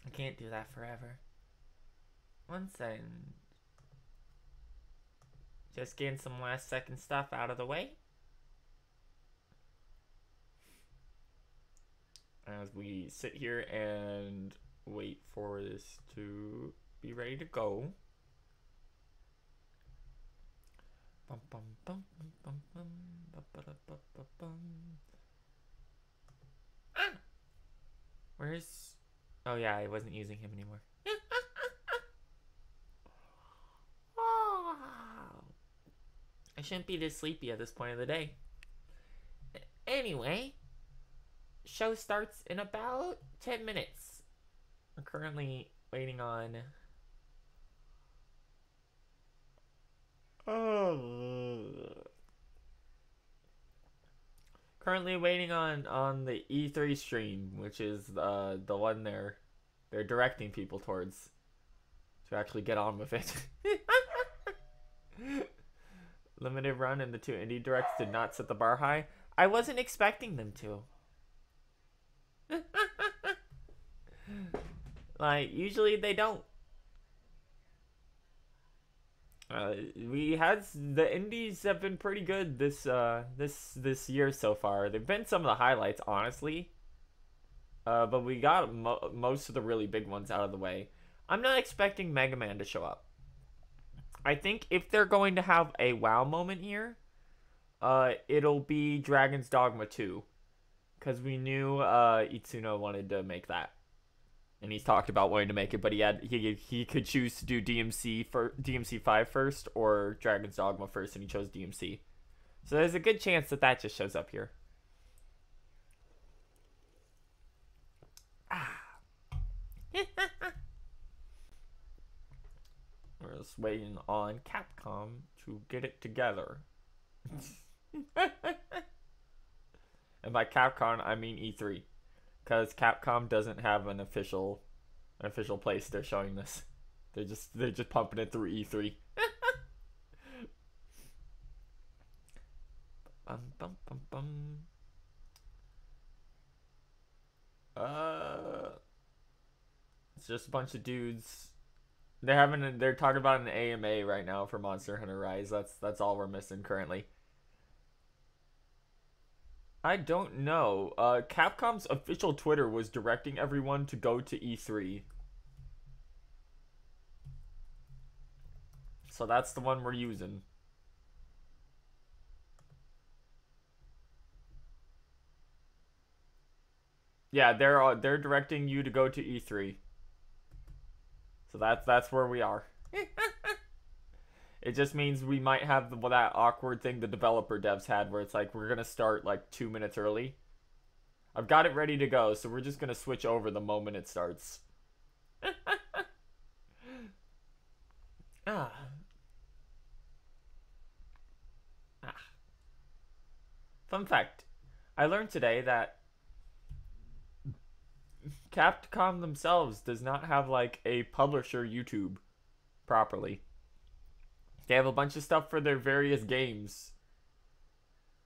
I can't do that forever. One second. Just getting some last second stuff out of the way. As we sit here and wait for this to be ready to go. Where's... Oh yeah, I wasn't using him anymore. I shouldn't be this sleepy at this point of the day. Anyway, show starts in about 10 minutes. I'm currently waiting on... Currently waiting on the E3 stream, which is the one they're directing people towards to actually get on with it. Limited run and the two indie directs did not set the bar high. I wasn't expecting them to. Like, usually they don't. We had the indies have been pretty good this year so far. They've been some of the highlights, honestly. But we got most of the really big ones out of the way. I'm not expecting Mega Man to show up. I think if they're going to have a wow moment here, it'll be Dragon's Dogma 2. Because we knew Itsuno wanted to make that. And he's talked about wanting to make it, but he could choose to do DMC 5 first or Dragon's Dogma first, and he chose DMC. So there's a good chance that just shows up here. We're just waiting on Capcom to get it together. And by Capcom, I mean E3. Because Capcom doesn't have an official place they're showing this. They're just pumping it through E3. It's just a bunch of dudes. They're talking about an AMA right now for Monster Hunter Rise. That's all we're missing currently. I don't know. Capcom's official Twitter was directing everyone to go to E3. So that's the one we're using. Yeah, they're directing you to go to E3. So that's where we are. It just means we might have that awkward thing the developer devs had where it's like we're going to start like 2 minutes early. I've got it ready to go, so we're just going to switch over the moment it starts. Fun fact. I learned today that Capcom themselves does not have like a publisher YouTube properly. They have a bunch of stuff for their various games.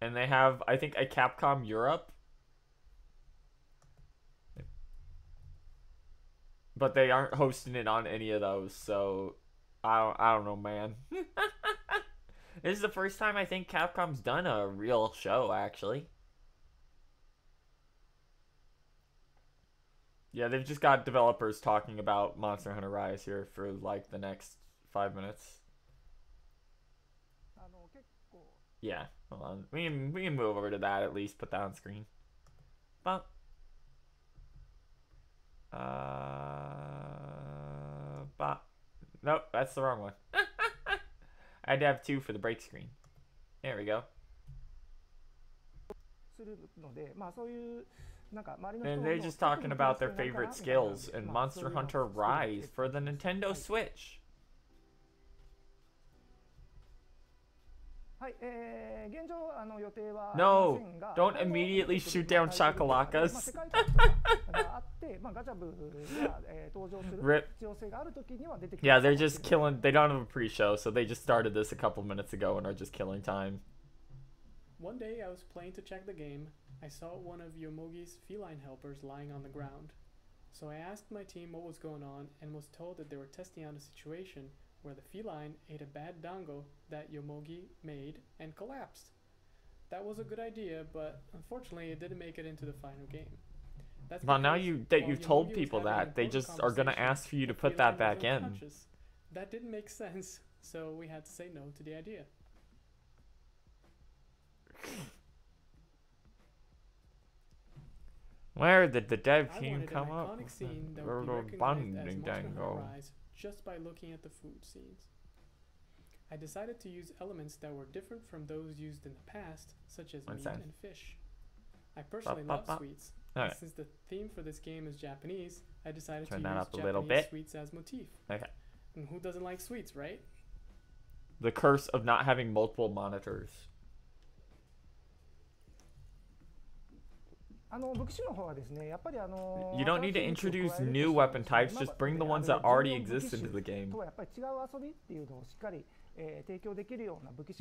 And they have, I think, a Capcom Europe. But they aren't hosting it on any of those, so I don't know, man. This is the first time I think Capcom's done a real show, actually. Yeah, they've just got developers talking about Monster Hunter Rise here for like the next 5 minutes. Yeah, hold on. We can move over to that at least. Put that on screen. But nope, that's the wrong one. I had to have 2 for the break screen. There we go. And they're just talking about their favorite skills in Monster Hunter Rise for the Nintendo Switch. No, don't immediately shoot down chakalakas. Rip. Yeah, they're just killing. They don't have a pre-show, so they just started this a couple minutes ago and are just killing time. One day I was playing to check the game. I saw one of Yomogi's feline helpers lying on the ground. So I asked my team what was going on and was told that they were testing out a situation where the feline ate a bad dango that Yomogi made and collapsed. That was a good idea, but unfortunately it didn't make it into the final game. That's well, now you've told people that, they just are gonna ask for you to put that back in. Conscious. That didn't make sense, so we had to say no to the idea. Where did the dev team come up? Scene that would be recognized as Monster Hunter Rise just by looking at the food scenes. I decided to use elements that were different from those used in the past, such as meat and fish. I personally love sweets, and since the theme for this game is Japanese, I decided to use Japanese sweets as motif. Okay. And who doesn't like sweets, right? The curse of not having multiple monitors. You don't need to introduce new weapon types, just bring the ones that already exist into the game.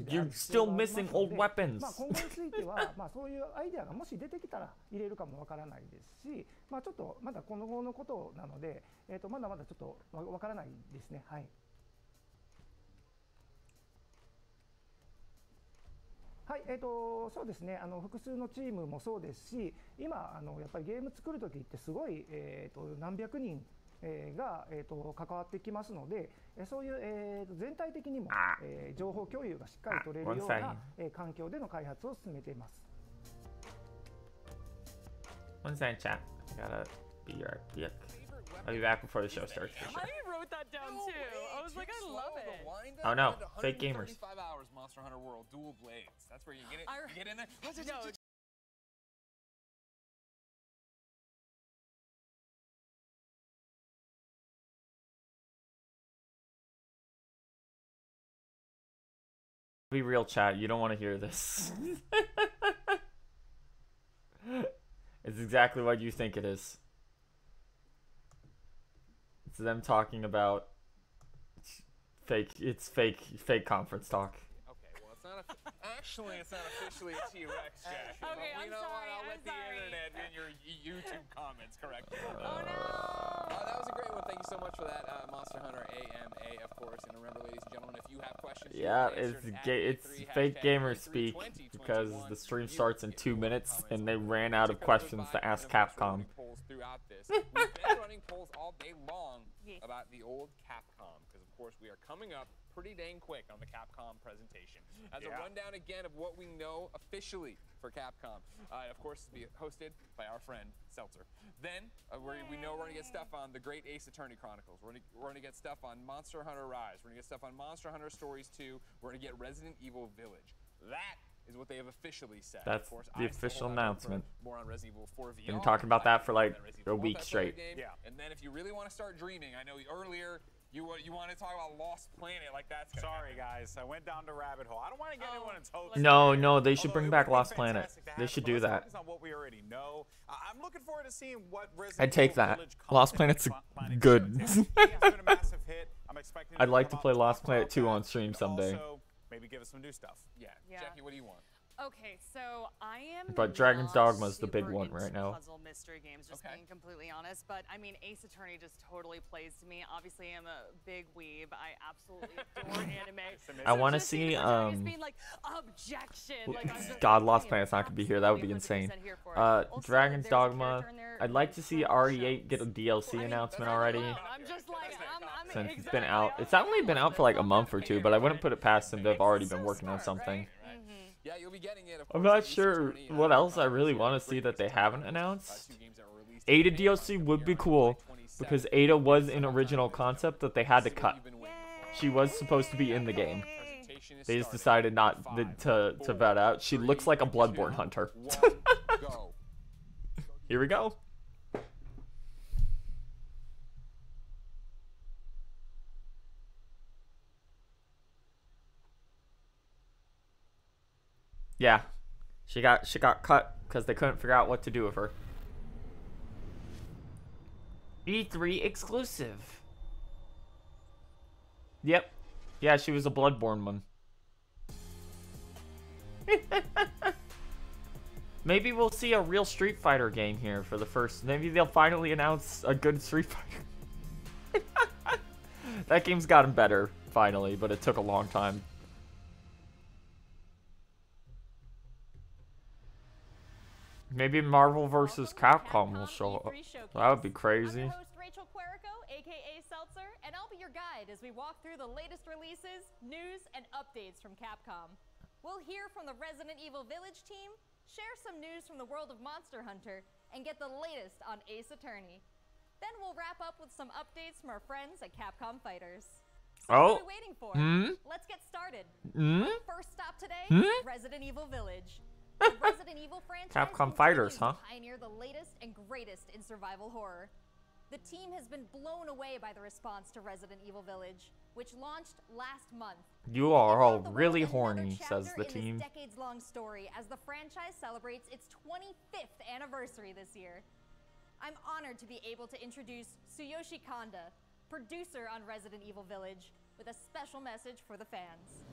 You're still missing old weapons. One second, chat. I gotta be right back. I'll be back before the show starts. For sure. I wrote that down too. I was like, I love it. Oh no, fake gamers. 5 hours, Monster Hunter World, dual blades. That's where you get it. You get in there. No. Be real, chat. You don't want to hear this. It's exactly what you think it is. It's them talking about fake. It's fake conference talk. Okay, well, it's not actually it's not officially a T-Rex chat. Okay, I'm sorry. I'll let the internet in your YouTube comments correct you. Oh no! That was a great one. Thank you so much for that, Monster Hunter AMA, of course. And remember, ladies and gentlemen, if you have questions, yeah, it's fake gamer speak because the stream starts in 2 minutes and they ran out of questions to ask Capcom. Throughout this, we've been running polls all day long about the old Capcom because, of course, we are coming up pretty dang quick on the Capcom presentation. As a rundown again of what we know officially for Capcom, of course, to be hosted by our friend Seltzer. Then we know we're gonna get stuff on the Great Ace Attorney Chronicles. We're gonna get stuff on Monster Hunter Rise. We're gonna get stuff on Monster Hunter Stories 2. We're gonna get Resident Evil Village. That is what they have officially said. That's of course, the official announcement. More on Resident Evil 4 VR. Been talking about that for like a week straight. Yeah. And then if you really want to start dreaming, I know earlier you want to talk about Lost Planet like that's gonna Sorry guys, I went down the rabbit hole. I don't want to get anyone in hopes. No, they should bring back Lost Planet. They should do that. On what we already know. I'm looking forward to seeing what I'd take that. Lost Planet's good. I'd like to play Lost Planet 2 on stream someday. Maybe give us some new stuff. Yeah. Jackie, what do you want? Okay, so I am. But Dragon's Dogma is the big one right now. Puzzle mystery games, just being completely honest. But I mean, Ace Attorney just totally plays to me. Obviously, I'm a big weeb. I absolutely adore anime. I want to see being like, objection. Like, God, Lost Planet's not gonna be here. That would be insane. Dragon's Dogma. I'd like to see RE8 get a DLC announcement already. I'm just like, since it's been out. It's only been out for like a month or two, but I wouldn't put it past them. They've already been working on something. Yeah, you'll be getting it. I'm not sure what else I really want to see that they haven't announced. Ada DLC would be cool because Ada was an original concept that they had to cut. She was supposed to be in the game. They just decided not to vet out. She looks like a Bloodborne hunter. Here we go. Yeah, she got cut because they couldn't figure out what to do with her. E3 exclusive. Yep. Yeah, she was a Bloodborne one. Maybe we'll see a real Street Fighter game here for the first. Maybe they'll finally announce a good Street Fighter. That game's gotten better, finally, but it took a long time. Maybe Marvel vs. Capcom will show up. That would be crazy. I'm your host, Rachel Querico, aka Seltzer, and I'll be your guide as we walk through the latest releases, news, and updates from Capcom. We'll hear from the Resident Evil Village team, share some news from the world of Monster Hunter, and get the latest on Ace Attorney. Then we'll wrap up with some updates from our friends at Capcom Fighters. So what are we waiting for? Let's get started. First stop today, Resident Evil Village. The Resident Evil franchise Capcom Fighters, huh? Pioneer the latest and greatest in survival horror. The team has been blown away by the response to Resident Evil Village, which launched last month. You are all really horny, says the team. This decades-long story as the franchise celebrates its 25th anniversary this year. I'm honored to be able to introduce Tsuyoshi Kanda, producer on Resident Evil Village, with a special message for the fans.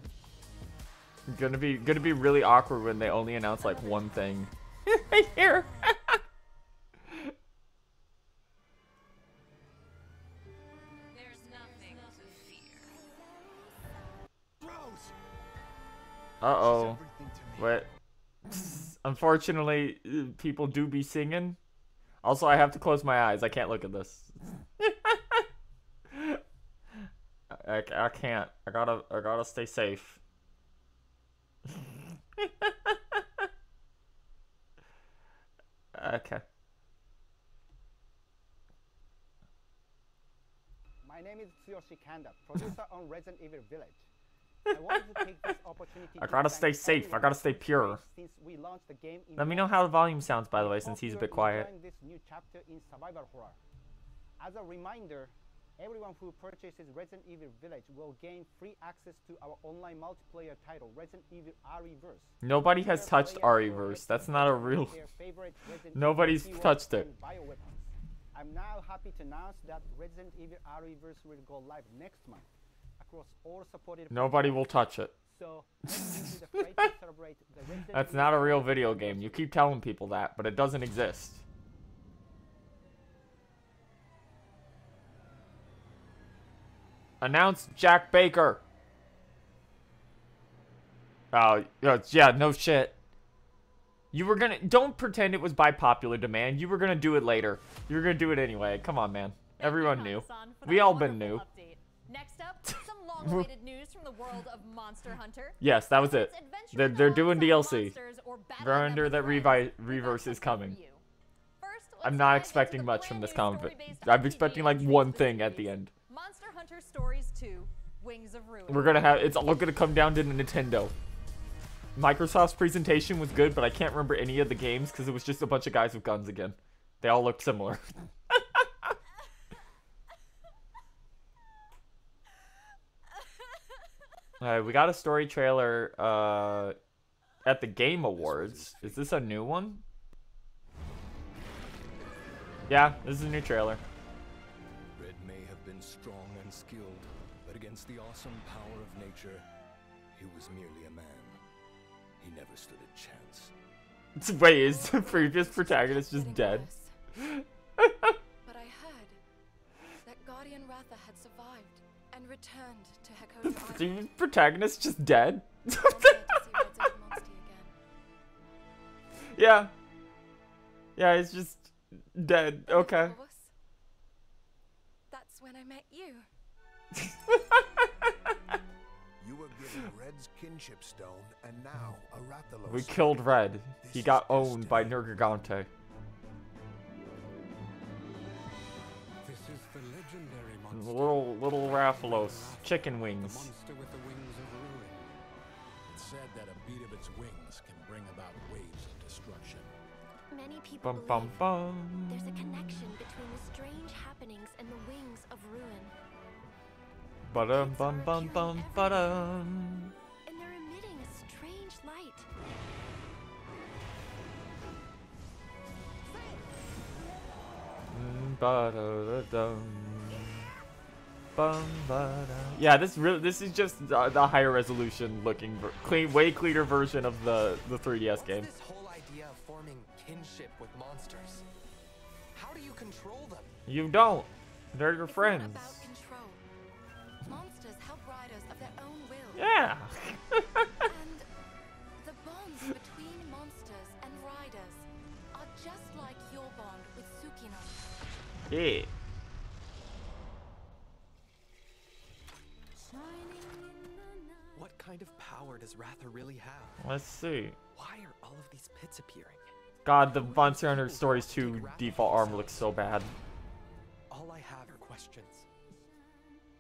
Gonna be really awkward when they only announce like one thing. Right here. There's nothing to fear. Uh-oh. What? Unfortunately, people do be singing. Also, I have to close my eyes. I can't look at this. I can't. I gotta stay safe. Okay. My name is Tsuyoshi Kanda, producer on Resident Evil Village. I wanted to take this opportunity I gotta stay safe. I gotta stay pure. Since we launched the game in Let me know how the volume sounds, by the way, since he's a bit quiet. This new chapter in survival horror. As a reminder, everyone who purchases Resident Evil Village will gain free access to our online multiplayer title, Resident Evil RE-verse. Nobody has touched RE-verse. That's not a real... Nobody's touched it. I'm now happy to announce that Resident Evil RE-verse will go live next month across all supported... Nobody will touch it. So, that's not a real video game. You keep telling people that, but it doesn't exist. Announce Jack Baker. Oh, yeah, no shit. You were gonna... Don't pretend it was by popular demand. You were gonna do it later. You were gonna do it anyway. Come on, man. Everyone knew. We all been new. Next up, some long-awaited news from the world of Monster Hunter. Yes, that was it. They're doing DLC. They're under that reverse is coming. I'm not expecting much from this comic. I'm expecting like one thing at the end. Monster Hunter Stories 2: Wings of Ruin. We're gonna have... It's all gonna come down to Nintendo. Microsoft's presentation was good, but I can't remember any of the games because it was just a bunch of guys with guns again. They all looked similar. Alright, we got a story trailer at the Game Awards. Is this a new one? Yeah, this is a new trailer. Red may have been strong and skilled, but against the awesome power of nature, he was merely a man. He never stood a chance. Wait, is the previous protagonist just dead? But I heard that Guardian Ratha had survived and returned to Hekoja Is the Island. protagonist just dead? I'm glad to see Red's old monster again. Yeah. Yeah, he's just dead. Okay. Of course. That's when I met you. You were given Red's kinship stone, and now a Rathalos. We killed Red. He got owned by Nergigante. This is the legendary monster. Little Rathalos. Chicken The wings. monster with the wings of ruin. It's said that a beat of its wings can bring about waves of destruction. Many people Bum bum believe there's a bum. connection between the strange happenings and the wings of ruin. Ba-dum bum bum bum ba-dum. And they're emitting a strange light. Yeah, this is just the higher resolution looking, way cleaner version of the 3DS game. What's this whole idea of forming kinship with monsters? How do you control them? You don't. They're your friends. It's about control. Monsters help riders of their own will. Yeah. And the bonds between monsters and riders are just like your bond with Tsukino. Yeah. What kind of power does Ratha really have? Let's see. Why are all of these pits appearing? God, the Monster Hunter Stories 2 default armor looks so bad. All I have are questions.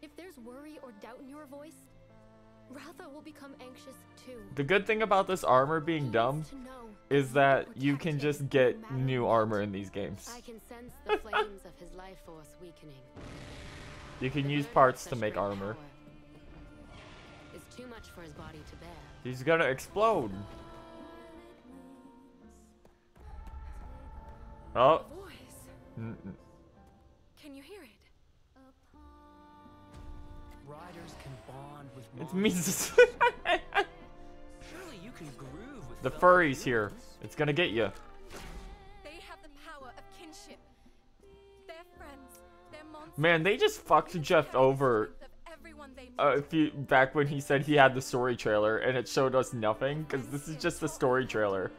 If there's worry or doubt in your voice, Ratha will become anxious too. The good thing about this armor being dumb is that you can just get new armor in these games. I can sense the flames of his life force weakening. You can use parts to make armor. It's too much for his body to bear. He's gonna explode. Oh. Can you hear it? Riders can bond with It's monsters. me. Surely you can groove with The fellow furry's humans. here. It's gonna get you. They have the power of kinship. They're friends. They're monsters. Man, they just fucked Jeff over. Back when he said he had the story trailer and it showed us nothing, because this is just the story trailer.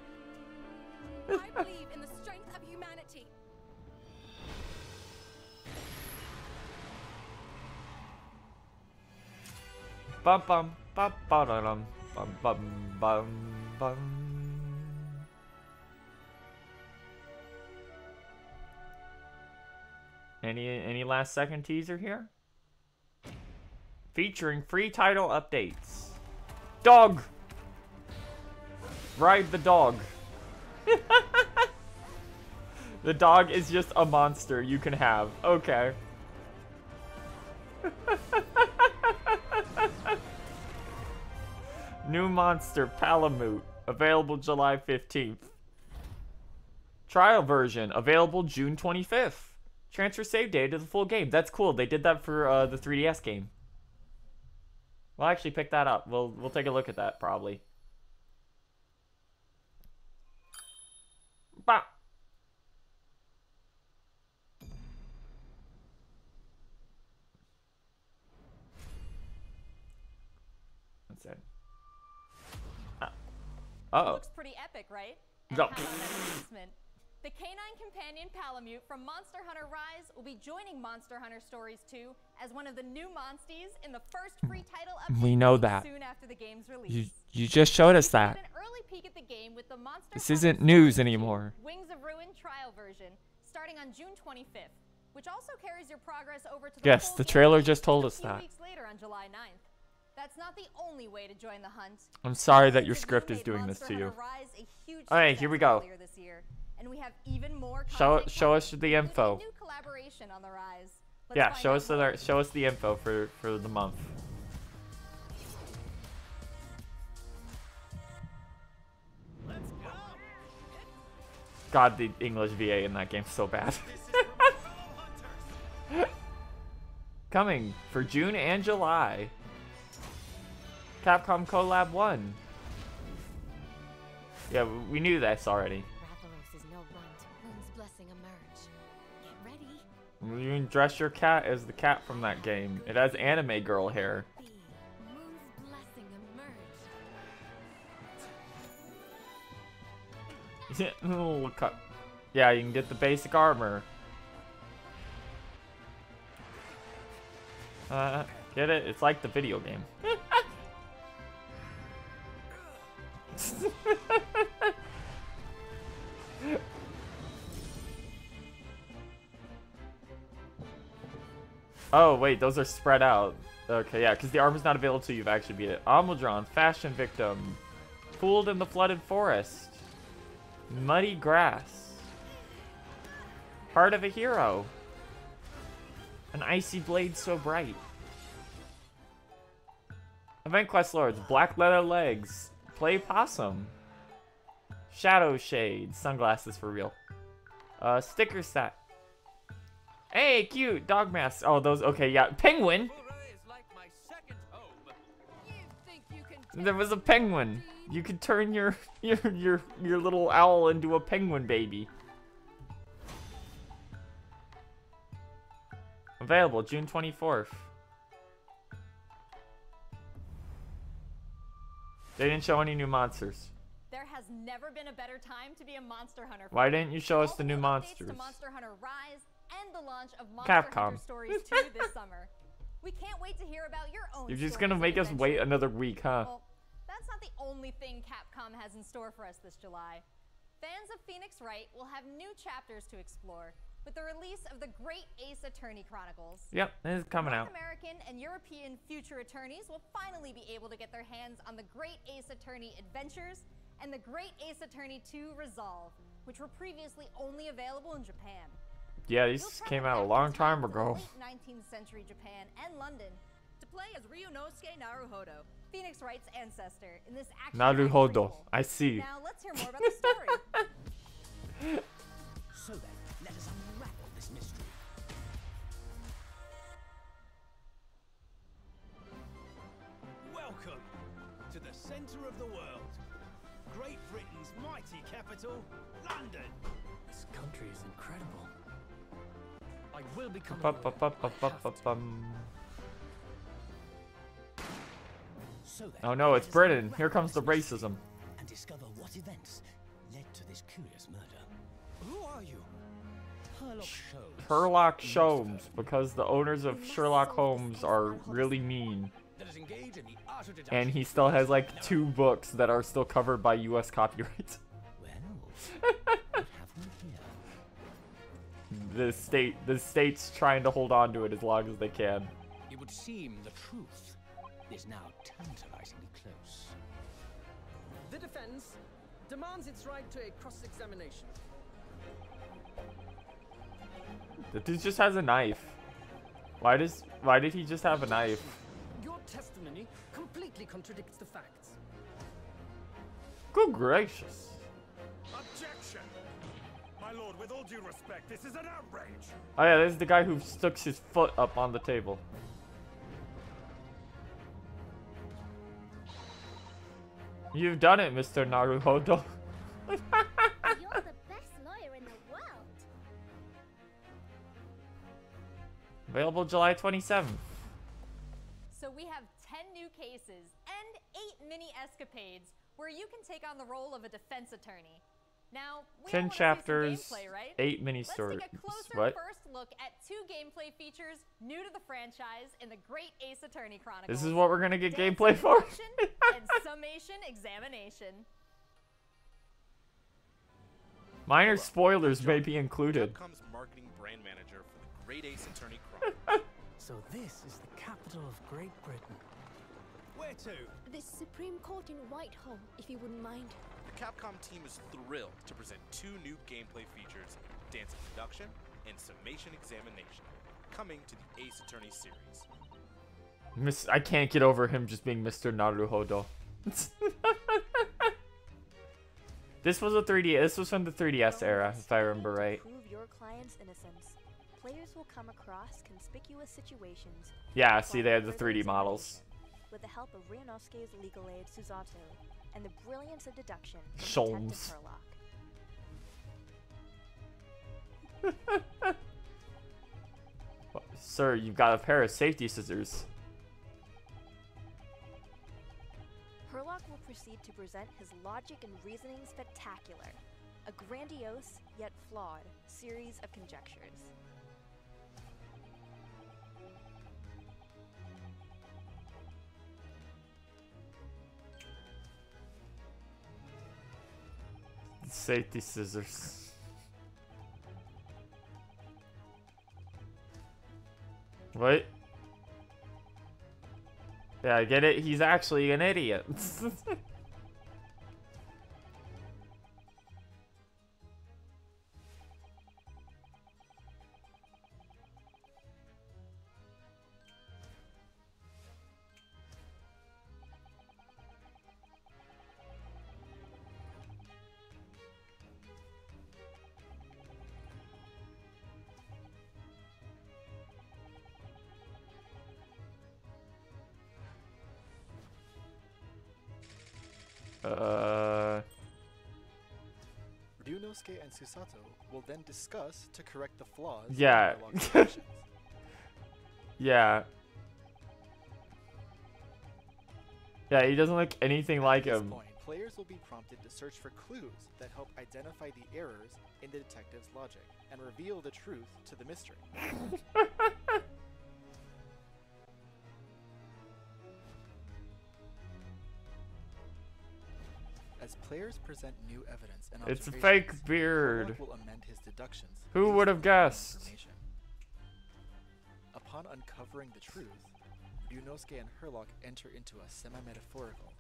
I believe in the strength of humanity. Bum bum bum bum bum bum bum bum. Any last second teaser here? Featuring free title updates. Dog! Ride the dog. The dog is just a monster you can have. Okay. New monster, Palamute. Available July 15th. Trial version. Available June 25th. Transfer save data to the full game. That's cool. They did that for the 3DS game. We'll actually pick that up. We'll take a look at that probably. Bah. That's it. Uh-oh. Looks pretty epic, right? And No. how about that announcement? The canine companion Palamute from Monster Hunter Rise will be joining Monster Hunter Stories 2 as one of the new monsties in the first free title update. We know that. Soon after the game's release. You just showed us We that. showed an early peek at the game with the Monster This Hunter isn't Stories news 2 anymore. Wings of Ruin trial version starting on June 25th, which also carries your progress over to the Yes, full the game trailer just told a us few that. weeks later on July 9th. That's not the only way to join the hunt. I'm sorry that Wings your of script Ruin is doing made this to Monster you. Hunter Rise a huge Alright, success here we go. earlier this year, and we have even more Show content us coming, the info. including a new collaboration on the Rise. Let's Yeah, find show out us more. show us the info for the month. God, the English VA in that game's so bad. Coming for June and July. Capcom Collab 1. Yeah, we knew this already. Rathalos is no runt. Moon's blessing emerge. Get ready. You can dress your cat as the cat from that game. It has anime girl hair. Moon's blessing emerge. Look up. Yeah, you can get the basic armor. Get it? It's like the video game. Oh, wait, those are spread out. Okay, yeah, because the armor's not available till you've actually beat it. Amaldron, Fashion Victim. Fooled in the Flooded Forest. Muddy Grass. Heart of a Hero. An Icy Blade So Bright. Event Quest Lords. Black Leather Legs. Play Possum. Shadow Shade. Sunglasses for real. Sticker set. Hey, cute dog mask. Oh, those. Okay, yeah, penguin. There was a penguin. You could turn your little owl into a penguin baby. Available June 24th. They didn't show any new monsters. There has never been a better time to be a Monster Hunter fan. Why didn't you show us the new monsters? To Monster Hunter Rise and the launch of Monster Capcom. Hunter Stories 2 this summer. We can't wait to hear about your own. You're just gonna make us wait another week, huh? Well, that's not the only thing Capcom has in store for us this July. Fans of Phoenix Wright will have new chapters to explore with the release of the Great Ace Attorney Chronicles. Yep, it is coming out. North American and European future attorneys will finally be able to get their hands on the Great Ace Attorney Adventures and the Great Ace Attorney 2 Resolve, which were previously only available in Japan. Yeah, these came out a long time ago. Late 19th century Japan and London to play as Ryunosuke Naruhodo, Phoenix Wright's ancestor, in this action. Naruhodo, I see. Now let's hear more about the story. So then, let us unravel this mystery. Welcome to the center of the world, Great Britain's mighty capital, London. This country is incredible. I will become. So then, Oh no, it's Britain. Here comes the racism. And discover what events led to this curious murder. Who are you? Sherlock Holmes, because the owners of Sherlock Holmes are really mean. And he still has like 2 books that are still covered by US copyright. The state's trying to hold on to it as long as they can. It would seem the truth is now tantalizingly close. The defense demands its right to a cross-examination. The dude just has a knife. Why did he just have a knife? Your testimony completely contradicts the facts. Good gracious. Objection! My lord, with all due respect, this is an outrage! Oh yeah, this is the guy who stuck his foot up on the table. You've done it, Mr. Naruhodo. You're the best lawyer in the world. Available July 27th. So we have 10 new cases and 8 mini escapades where you can take on the role of a defense attorney. Now, we 10 all wanna chapters, see some gameplay, right? 8 mini stories. Let's take a closer What? first look at 2 gameplay features new to the franchise in the Great Ace Attorney Chronicles. This is what we're gonna get gameplay for? And Summation Examination. Minor spoilers may be included. Capcom's marketing brand manager for the Great Ace Attorney Chronicles. So this is the capital of Great Britain. Where to? The Supreme Court in Whitehall, if you wouldn't mind. The Capcom team is thrilled to present 2 new gameplay features, Dance of Deduction and Summation Examination, coming to the Ace Attorney series. I can't get over him just being Mr. Naruhodo. This was a 3D. This was from the 3DS era, if I remember right. Prove your client's innocence. Players will come across conspicuous situations. Yeah, see, they had the 3D models. With the help of Ryunosuke's legal aid Suzato and the brilliance of deduction from Sholmes. Detective Herlock. Sir, you've got a pair of safety scissors. Herlock will proceed to present his logic and reasoning spectacular, a grandiose yet flawed series of conjectures. Safety scissors. What? Yeah, I get it. He's actually an idiot. Ryunosuke and Susato will then discuss to correct the flaws. Yeah. In Hurlock's actions. Yeah. Yeah, he doesn't look anything like At this him. point, players will be prompted to search for clues that help identify the errors in the detective's logic and reveal the truth to the mystery. As players present new evidence and It's a observations, fake beard. Hurlock will amend his deductions. Who based would have on guessed? information. Upon uncovering the truth, Ryunosuke and Hurlock enter into a semi-metaphorical,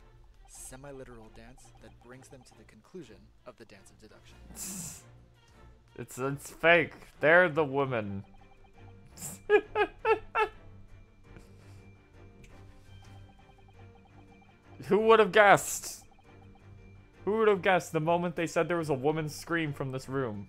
semi-literal dance that brings them to the conclusion of the dance of deduction. It's fake. They're the women. Who would have guessed? Who would have guessed the moment they said there was a woman's scream from this room?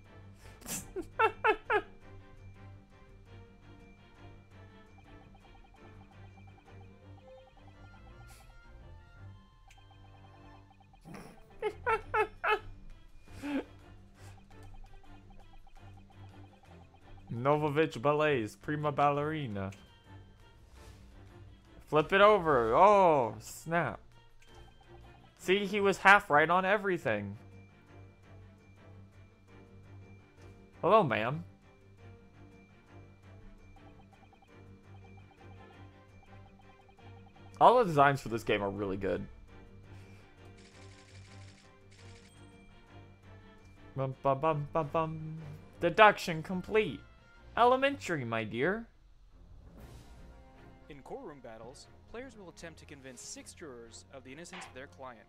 Novovich Ballets, prima ballerina. Flip it over. Oh, snap. See, he was half right on everything. Hello, ma'am. All the designs for this game are really good. Bum bum bum bum bum. Deduction complete. Elementary, my dear. In courtroom battles, players will attempt to convince 6 jurors of the innocence of their client.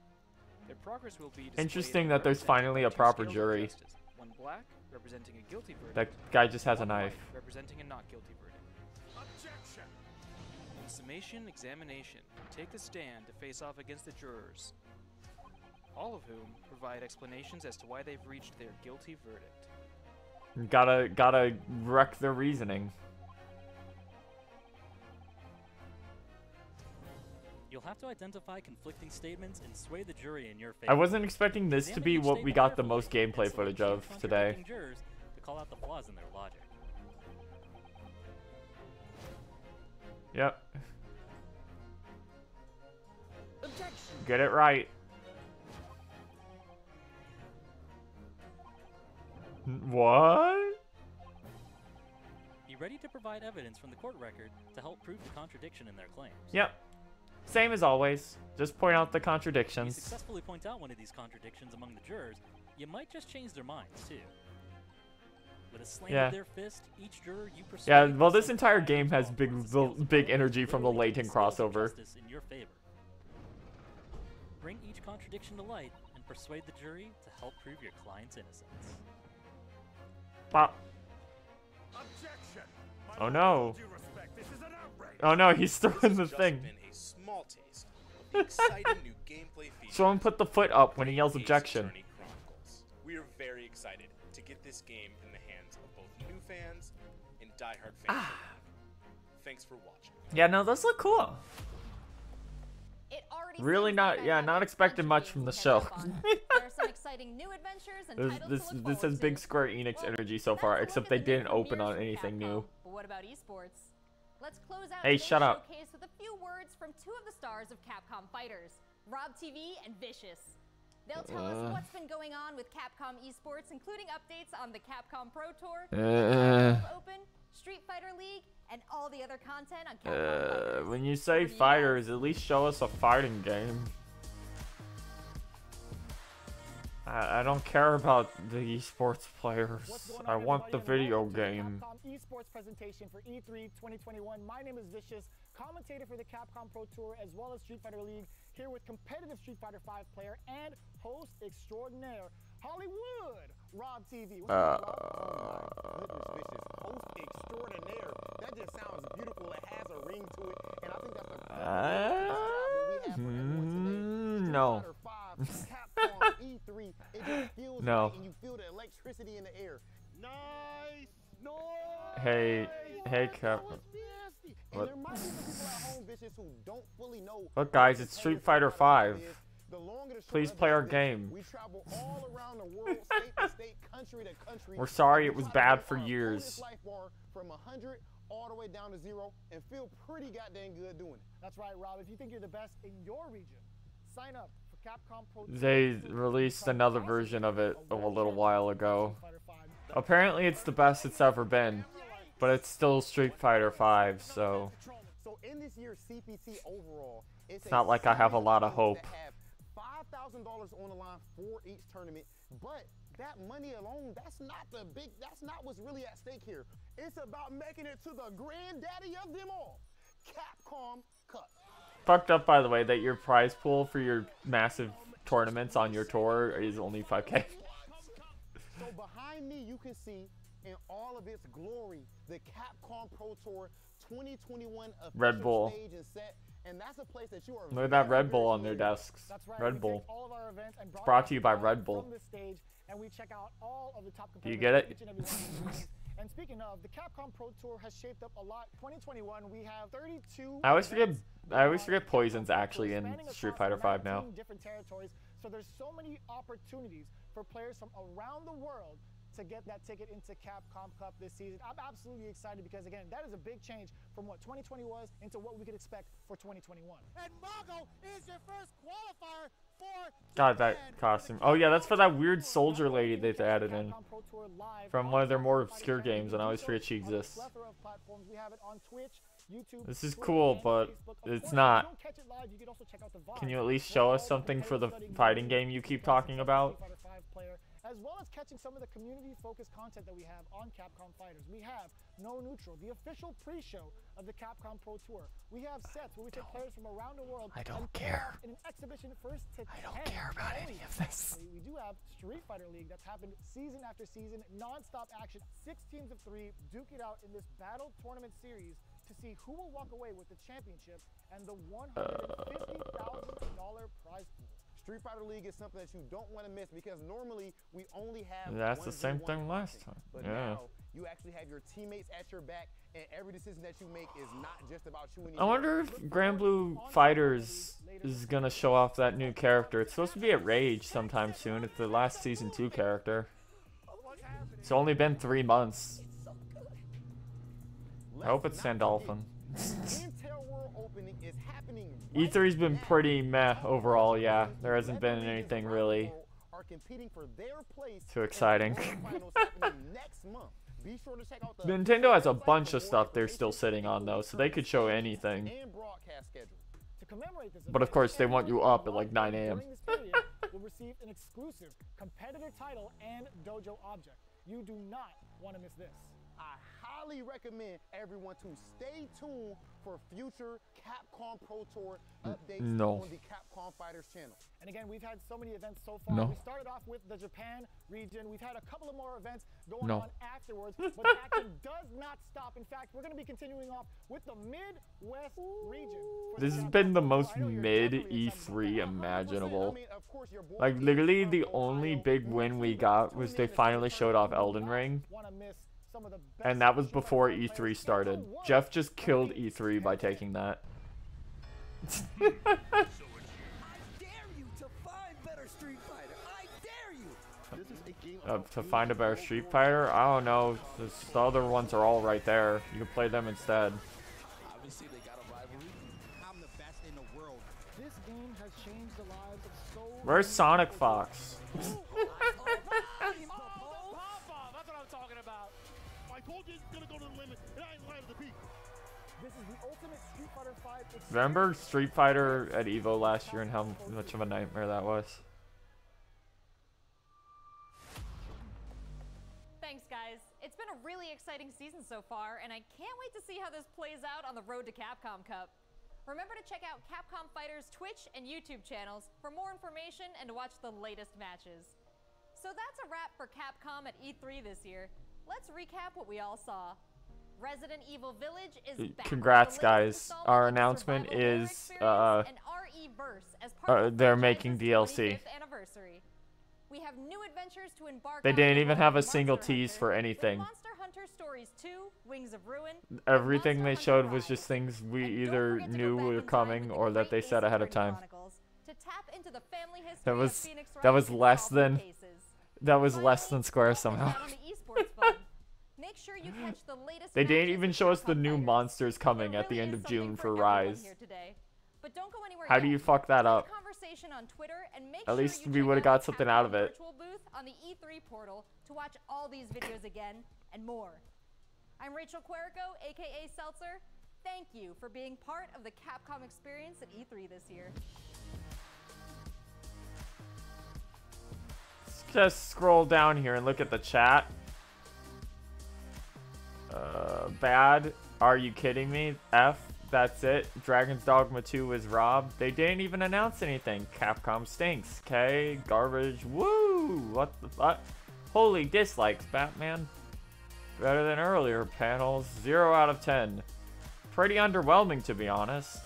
Their progress will be displayed Interesting in that there's representing finally a 2 proper scales of jury. justice. One black, representing a guilty verdict. That guy just has a one knife. white, representing a not guilty verdict. Objection! In summation examination, take the stand to face off against the jurors, all of whom provide explanations as to why they've reached their guilty verdict. Gotta wreck their reasoning. You'll have to identify conflicting statements and sway the jury in your favor. I wasn't expecting this to Examine be each what we statement got the carefully most and gameplay select footage two of today. contradicting jurors to call out the flaws in their logic. Yep. Objection. Get it right. What? Be ready to provide evidence from the court record to help prove the contradiction in their claims. Yep. Same as always. Just point out the If you contradictions. successfully point out one of these contradictions among the jurors, you might just change their minds, too. With a slam Yeah. of their fist, each juror you persuade Yeah, will well, this simply entire find game has wrong big, once the scales of big power energy from the literally tip Layton scales of crossover. justice in your favor. Bring each contradiction to light and persuade the jury to help prove your client's innocence. Pop. Objection! Oh no. Due respect, this is an outrage. Oh no, he's throwing This the has just thing. been a small taste of the exciting new gameplay features. Someone put the foot up when he yells Ace objection. Attorney Chronicles. We are very excited to get this game in the hands of both new fans and diehard fans. alike. Thanks for watching. Yeah, no, those look cool. It already Really seems not, like yeah, I not have expecting a much bunch from the of games show. to catch up on. There are some exciting new adventures and titles This to look has forward big to. Square Enix Well, energy so that's far, a look except at they the new didn't open on premieres from anything Capcom. new. But what about esports? Let's close out Hey, today's shut up. showcase with a few words from 2 of the stars of Capcom Fighters, Rob TV and Vicious. They'll tell us what's been going on with Capcom esports, including updates on the Capcom Pro Tour, the World Open, Street Fighter League, and all the other content on Capcom Fighters. When you say fighters, at least show us a fighting game. I don't care about the esports players. I want the video game. Capcom esports presentation for E3 2021. My name is Vicious, commentator for the Capcom Pro Tour as well as Street Fighter League, here with competitive Street Fighter V player and host extraordinaire, Hollywood, Rob TV. Host extraordinaire. That just sounds beautiful. It has a ring to it, and I think that's the no. Capcom E3. It just feels No. right, and you feel the electricity in the air. Nice. Hey, Cap. And there might be some people at home, Vicious, who don't fully know Look, guys, it's Street Fighter V. The longer the Please short play of it our is game. we travel all around the world, state to state, country to country. We're sorry and it was we try to bad bring for our years. opponent's life bar from 100 all the way down to 0 and feel pretty goddamn good doing it. That's right, Rob. If you think you're the best in your region, sign up for Capcom Pro Tour. They released another version of it a little while ago. Apparently it's the best it's ever been, but it's still Street Fighter 5, so So in this year's CPT overall, it's not like I have a lot of hope. $5,000 on the line for each tournament, but that money alone, that's not what's really at stake here. It's about making it to the granddaddy of them all, Capcom Cup. Fucked up, by the way, that your prize pool for your massive tournaments on your tour is only 5K. So behind me, you can see in all of its glory the Capcom Pro Tour 2021 official Red Bull. stage and set, and that's a place that you are. Look at that Red Bull on their desks. That's right. Red We Bull. take all of our events and It's brought to you by broadcast Red Bull. from this stage, and we check out all of the top Do you competitors get it? each and every one of these events. And speaking of, the Capcom Pro Tour has shaped up a lot. 2021, we have 32. I always events forget Poison's actually in spanning Street across Fighter 5 now. 19 different territories. So there's so many opportunities for players from around the world to get that ticket into Capcom Cup this season. I'm absolutely excited because, again, that is a big change from what 2020 was into what we could expect for 2021. And Mago is your first qualifier for God, that costume. Oh yeah, that's for that weird soldier lady they added in from one of their more obscure games, and I always forget she exists. We have it on Twitch, YouTube, This is Twitter, cool, and but Facebook. Of it's course, if not. you don't catch it live, you can also check out the VOD. Can you at least show us something for the fighting game you keep talking about? Street Fighter 5 player, as well as catching some of the community-focused content that we have on Capcom Fighters. We have No Neutral, the official pre-show of the Capcom Pro Tour. We have sets where we take players from around the world. I don't and care. in an exhibition first to I don't 10. care about any of this. We do have Street Fighter League that's happened season after season, non-stop action, 6 teams of 3, duke it out in this battle tournament series to see who will walk away with the championship and the $150,000 prize pool. Street Fighter League is something that you don't want to miss because normally we only have That's the same 1v1 thing last boxing. time. But Yeah. now you actually have your teammates at your back, and every decision that you make is not just about you and I wonder if Grand Blue Fighters is gonna show off that new character. It's supposed to be at Rage sometime soon. It's the last season 2 character. It's only been 3 months. I hope it's Sandalphon. E3's been pretty meh overall, yeah. There hasn't been anything really too exciting. Nintendo has a bunch of stuff they're still sitting on though, so they could show anything. But of course, they want you up at like 9 a.m. Will receive an exclusive competitor title and dojo object. You do not want to miss this. I highly recommend everyone to stay tuned for future Capcom Pro Tour updates on the Capcom Fighters channel. And again, we've had so many events so far. We started off with the Japan region. We've had a couple of more events going on afterwards, but the action does not stop. In fact, we're going to be continuing off with the Midwest region. This has been the most mid E3 imaginable. Like, literally the only big win we got was they finally showed off Elden Ring. And that was before E3 started. Jeff just killed E3 by taking that. To find a better Street Fighter? I don't know. The other ones are all right there. You can play them instead. Obviously, they got a rivalry. I'm the best in the world. This game has changed the lives of so Where's Sonic Fox? That's what I'm talking about. I told you it's gonna go to the limit, and I ain't lying to the beat. This is the ultimate Street Fighter 5 experience. Remember Street Fighter at EVO last year and how much of a nightmare that was? Thanks, guys. It's been a really exciting season so far, and I can't wait to see how this plays out on the road to Capcom Cup. Remember to check out Capcom Fighters' Twitch and YouTube channels for more information and to watch the latest matches. So that's a wrap for Capcom at E3 this year. Let's recap what we all saw. Resident Evil Village is back. Congrats, guys. Our announcement is they're making DLC. We have new adventures to embark They on didn't in even the have a world of single Monster tease Hunter, for with anything. Monster Hunter Stories 2, Wings of Ruin, Everything and they Monster showed Hunter was just Rise. things we And don't either forget to go knew back were in time coming with the or that great they Ace said ahead of Attorney time. Chronicles to tap into the family history That of was Phoenix Wright that was and less solve than the cases. that was less than Square Don't miss somehow. out on the esports fun. Make sure you catch the latest They didn't matches even of show us the Capcom new fighters. monsters coming There at the really end is of something June for for everyone Rise. here today. But don't go anywhere How yet. do you fuck that Join up? the conversation on Twitter and make At sure least you we check would have out got the something Capcom out of it. virtual booth on the E3 portal to watch all these videos again and more. I'm Rachel Querico, aka Seltzer. Thank you for being part of the Capcom experience at E3 this year. Let's just scroll down here and look at the chat. Bad. Are you kidding me? F. That's it. Dragon's Dogma 2 is robbed. They didn't even announce anything. Capcom stinks. K. Garbage. Woo! What the fuck? Holy dislikes, Batman. Better than earlier panels. 0 out of 10. Pretty underwhelming, to be honest.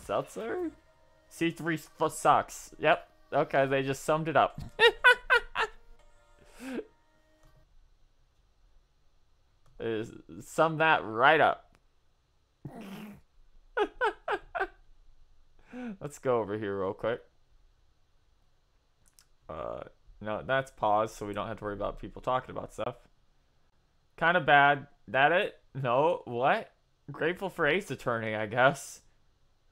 Seltzer? C3 sucks. Yep. Okay, they just summed it up. Sum that right up. Let's go over here real quick. No, that's pause, so we don't have to worry about people talking about stuff. Kind of bad. That it? No, what? Grateful for Ace Attorney, I guess.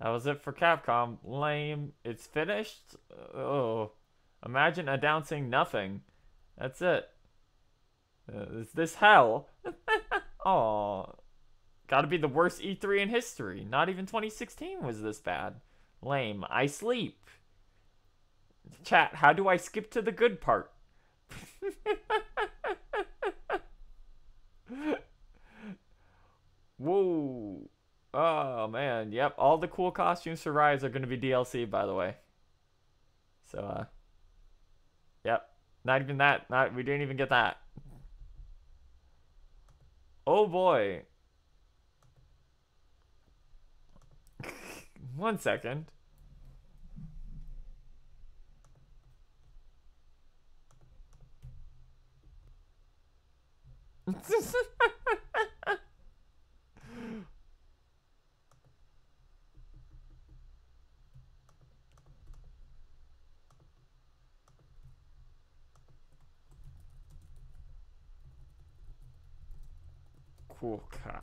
That was it for Capcom. Lame. It's finished? Oh. Imagine announcing nothing. That's it. Is this hell? Oh. Gotta be the worst E3 in history. Not even 2016 was this bad. Lame. I sleep. Chat, how do I skip to the good part? Whoa. Oh, man. Yep, all the cool costumes for Rise are going to be DLC, by the way. So, yep. Not even that. We didn't even get that. Oh, boy. 1 second. Cool cat.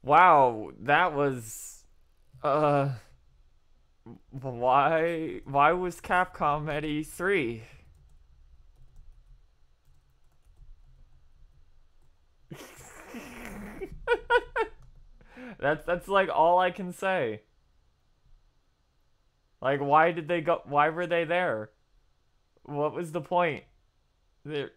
Wow, that was why was Capcom at E3? That's like all I can say. Like, why did they go? Why were they there? What was the point? We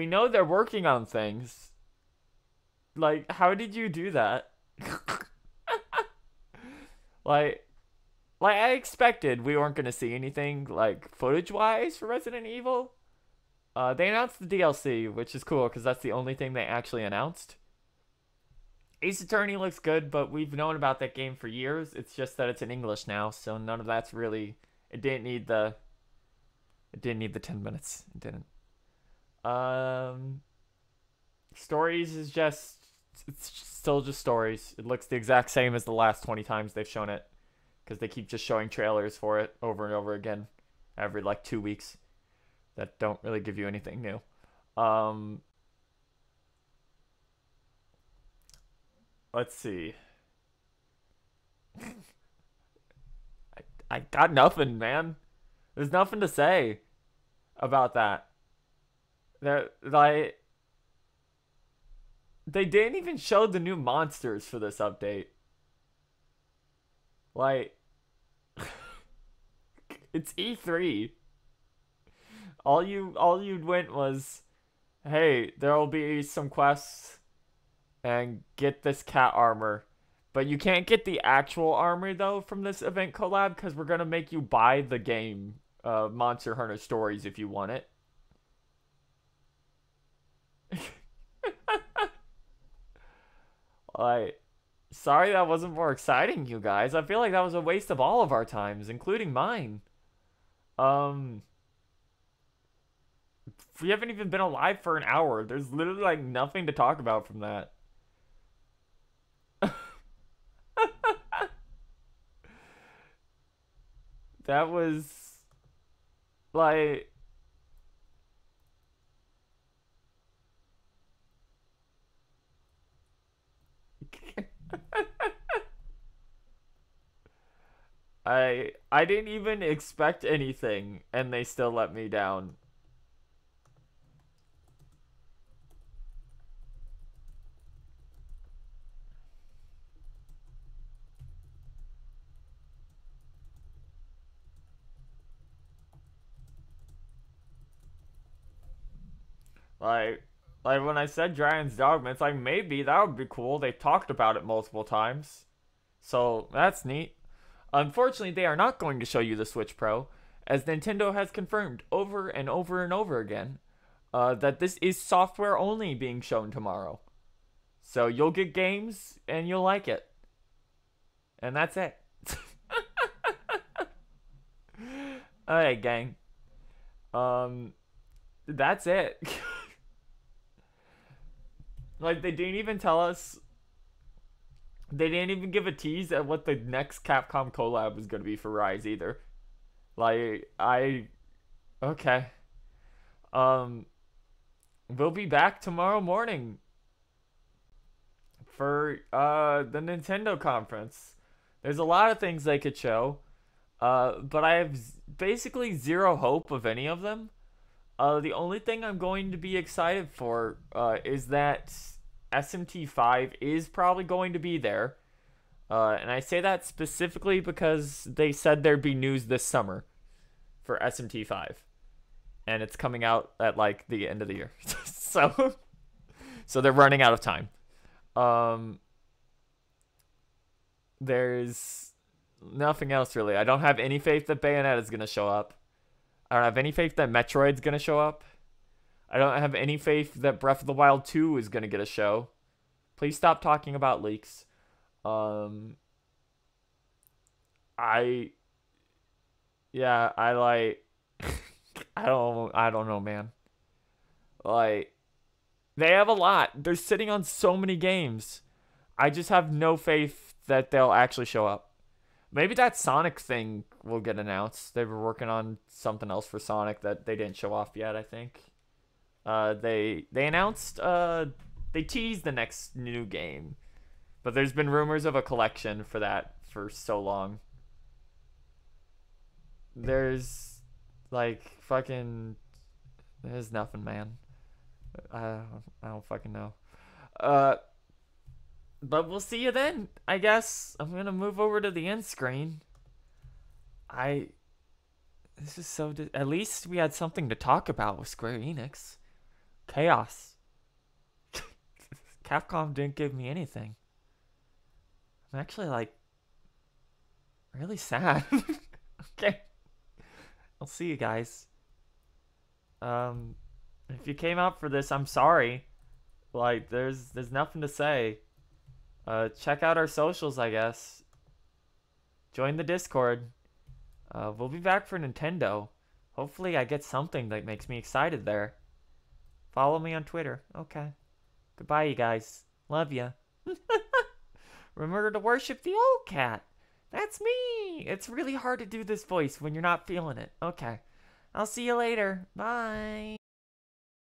know they're working on things. Like, how did you do that? like I expected we weren't gonna see anything like footage-wise for Resident Evil. They announced the DLC, which is cool because that's the only thing they actually announced. Ace Attorney looks good, but we've known about that game for years. It's just that it's in English now, so none of that's really. It didn't need the 10 minutes. It didn't. Stories is just. It's still just stories. It looks the exact same as the last 20 times they've shown it, because they keep just showing trailers for it over and over again, every like 2 weeks, that don't really give you anything new. Let's see. I got nothing, man. There's nothing to say about that. They didn't even show the new monsters for this update. Like, it's E3. All you went was, hey, there'll be some quests and get this cat armor. But you can't get the actual armor, though, from this event collab, because we're going to make you buy the game, Monster Hunter Stories, if you want it. Like, sorry that wasn't more exciting, you guys. I feel like that was a waste of all of our times, including mine. we haven't even been alive for an hour. There's literally like nothing to talk about from that. That was like I didn't even expect anything and they still let me down. Like when I said Dragon's Dogma, it's like maybe that would be cool. They talked about it multiple times. So that's neat. Unfortunately, they are not going to show you the Switch Pro, as Nintendo has confirmed over and over and over again that this is software only being shown tomorrow. So you'll get games and you'll like it. And that's it. Alright, gang. That's it. Like, they didn't even tell us. They didn't even give a tease at what the next Capcom collab is going to be for Rise either. Like, okay. We'll be back tomorrow morning for the Nintendo conference. There's a lot of things they could show, but I have basically zero hope of any of them. The only thing I'm going to be excited for is that SMT5 is probably going to be there. And I say that specifically because they said there'd be news this summer for SMT5. And it's coming out at like the end of the year. So they're running out of time. There's nothing else really. I don't have any faith that Bayonetta is going to show up. I don't have any faith that Metroid's going to show up. I don't have any faith that Breath of the Wild 2 is going to get a show. Please stop talking about leaks. I don't know, man. Like, they have a lot. They're sitting on so many games. I just have no faith that they'll actually show up. Maybe that Sonic thing will get announced. They were working on something else for Sonic that they didn't show off yet, I think. They announced, they teased the next new game. But there's been rumors of a collection for that for so long. There's, like, fucking... There's nothing, man. I don't fucking know. But we'll see you then, I guess. I'm gonna move over to the end screen. This is so... At least we had something to talk about with Square Enix. Chaos. Capcom didn't give me anything. I'm actually, like, really sad. Okay. I'll see you guys. If you came out for this, I'm sorry. Like, there's nothing to say. Check out our socials, I guess. Join the Discord. We'll be back for Nintendo. Hopefully I get something that makes me excited there. Follow me on Twitter. Okay. Goodbye, you guys. Love ya. Remember to worship the old cat. That's me. It's really hard to do this voice when you're not feeling it. Okay. I'll see you later. Bye.